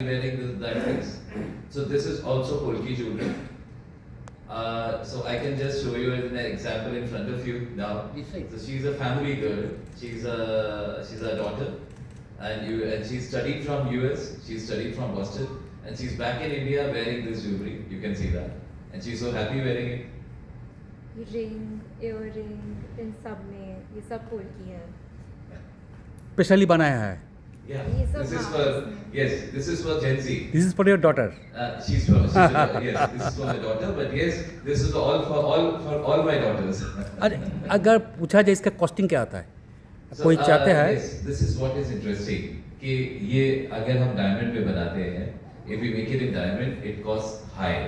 wearing that dress. So this is also Polki jewelry. So I can just show you as an example in front of you now. So she's a family girl. She's a daughter, and she studied from US. She studied from Boston, and she's back in India wearing this jewelry. You can see that, and she's so happy wearing it. Ring, earring, इन सब में ये सब पोल्की है। Specially बनाया है। Yeah, ये सब this is हाँ, for इसमें। this is for Gen Z. This is for your daughter. She's yes, this is for my daughter, but yes, this is for all my daughters. अरे अगर पूछा जाए इसका कॉस्टिंग क्या आता है, कोई चाहते हैं। Yes, this is what is interesting कि ये अगर हम डायमंड पे बनाते हैं, if we make it in diamond, it costs high.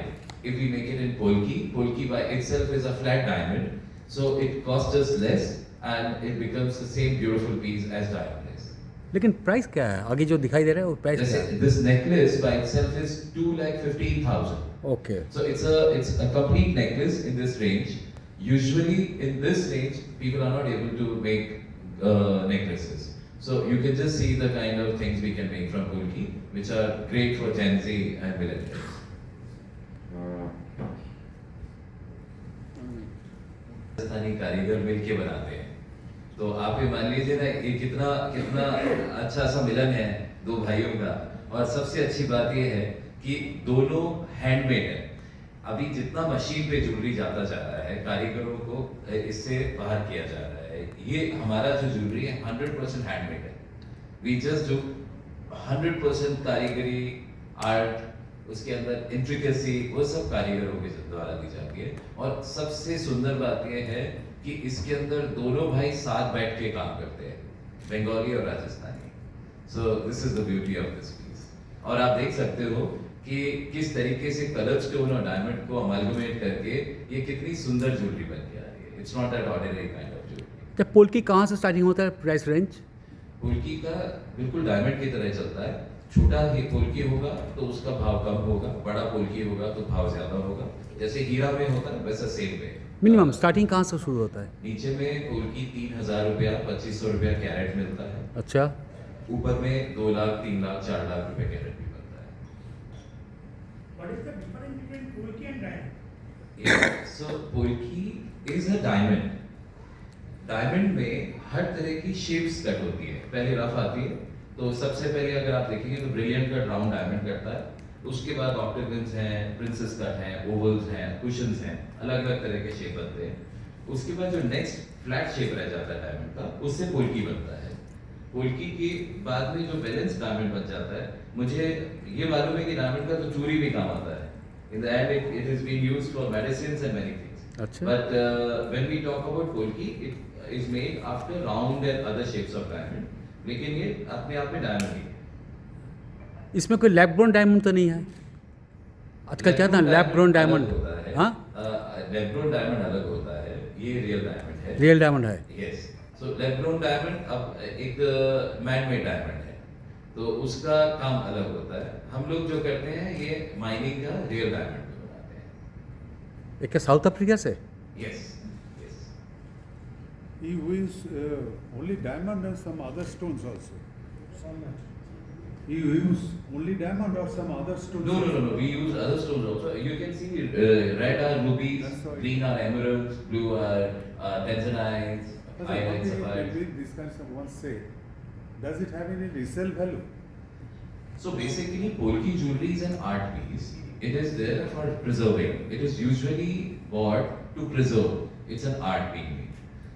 If we make it in polki by itself is a flat diamond, so it costs us less and it becomes the same beautiful piece as diamond is. लेकिन price क्या है आगे जो दिखाई दे रहा है वो price क्या है? This necklace by itself is 2,15,000. Okay. So it's a complete necklace in this range. Usually in this range, people are not able to make necklaces. So you can just see the kind of things we can make from polki, which are great for Gen Z and millennials. Rajasthani कारीगर मिलके बनाते हैं। तो आप ये मान लीजिए ना, ये कितना कितना अच्छा सा मिलन है दो भाइयों का। और सबसे अच्छी बात ये है कि दोनों हैंडमेड है। अभी जितना मशीन पे ज्वेलरी जाता जा रहा है, कारीगरों को इससे बाहर किया जा रहा है। ये हमारा जो ज्वेलरी है 100% हैंडमेड है। वी जस्ट डू 100% कारीगरी, आर्ट, उसके अंदर इंट्रिकेसी, वो सब कारीगरों के द्वारा दी जाती है। और सबसे सुंदर बात यह है कि इसके अंदर दोनों भाई साथ बैठ के काम करते हैं, बंगाली और Rajasthani. So this is the beauty of this piece. और आप देख सकते हो कि किस तरीके से कलर स्टोन और डायमंड को अमालगमेट करके ये कितनी सुंदर ज्वेलरी बन के आ रही है। It's not that ordinary kind of jewellery. जब पोल्की कहाँ से स्टार्टिंग होता है, प्राइस रेंज? पोल्की का बिल्कुल डायमंड की तरह चलता है। छोटा ही पोल्की होगा तो उसका भाव कम होगा, बड़ा पोल्की होगा तो भाव ज्यादा होगा। जैसे हीरा में होता है वैसा सेम में। मिनिमम स्टार्टिंग कहाँ से शुरू होता है? नीचे में पोल्की 3,000 रुपया, 2,500 रुपया कैरेट मिलता है। अच्छा। ऊपर में 2 लाख, 3 लाख, 4 लाख रुपए कैरेट भी मिलता है। What is the difference between polki and diamond? Yeah, so polki is a diamond. Diamond में हर तरह की शेप्स कट होती है। पहले रफ आती है, तो सबसे पहले अगर आप देखेंगे तो ब्रिलियंट कट राउंड डायमंड कटता है। उसके बाद ऑक्टागन्स हैं, प्रिंसेस कट हैं, ओवल्स हैं, कुशन्स हैं, अलग अलग तरह के शेप बनते हैं। उसके बाद जो नेक्स्ट फ्लैट शेप रह जाता है डायमंड का, उससे पोल्की बनता है। पोल्की के बाद में जो बैलेंस डायमंड बन जाता है, मुझे ये मालूम है कि डायमंड का तो चूड़ी भी काम आता है। In the end it is been used for medicines and many things. अच्छा। But when we talk about polki, it is made after round and other shapes of diamond, लेकिन ये अपने आप में डायमंड ही है। इसमें कोई लैब ग्रोन डायमंड तो नहीं है? आजकल क्या था लैब ग्रोन डायमंड? हाँ, लैब ग्रोन डायमंड अलग होता है, ये रियल डायमंड है। रियल डायमंड है। यस, सो लैब ग्रोन डायमंड अब एक मैन मेड डायमंड है, तो उसका काम अलग होता है। हम लोग जो करते हैं ये माइनिंग का रियल डायमंड में बनाते हैं। एक साउथ अफ्रीका से? Yes. He used only diamond and some other stones also. He used only diamond or some other stones? No. We use other stones also. You can see red are rubies, That's right. green are emeralds, blue are tanzanites, iodine sapphires. This kind of one say, does it have any resale value? So basically, polki jewelry is an art piece. It is there for preserving. It is usually bought to preserve. It's an art being made.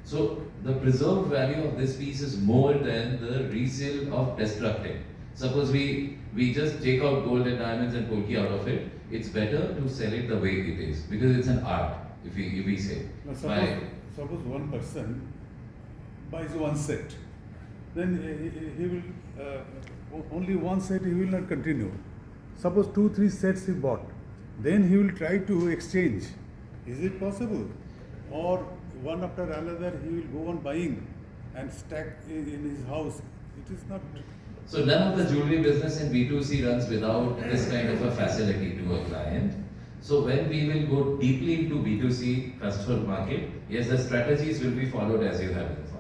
So the preserved value of this piece is more than the resale of destructing. Suppose we just take out gold and diamonds and polki out of it. It's better to sell it the way it is because it's an art. If we say, Now, By- suppose one person buys one set, then he will only one set he will not continue. Suppose 2-3 sets he bought, then he will try to exchange. Is it possible? Or one after another he will go on buying and stack in his house. It is not. So none of the jewelry business in B2C runs without this kind of a facility to a client. So when we will go deeply into B2C customer market, yes, the strategies will be followed as you have informed.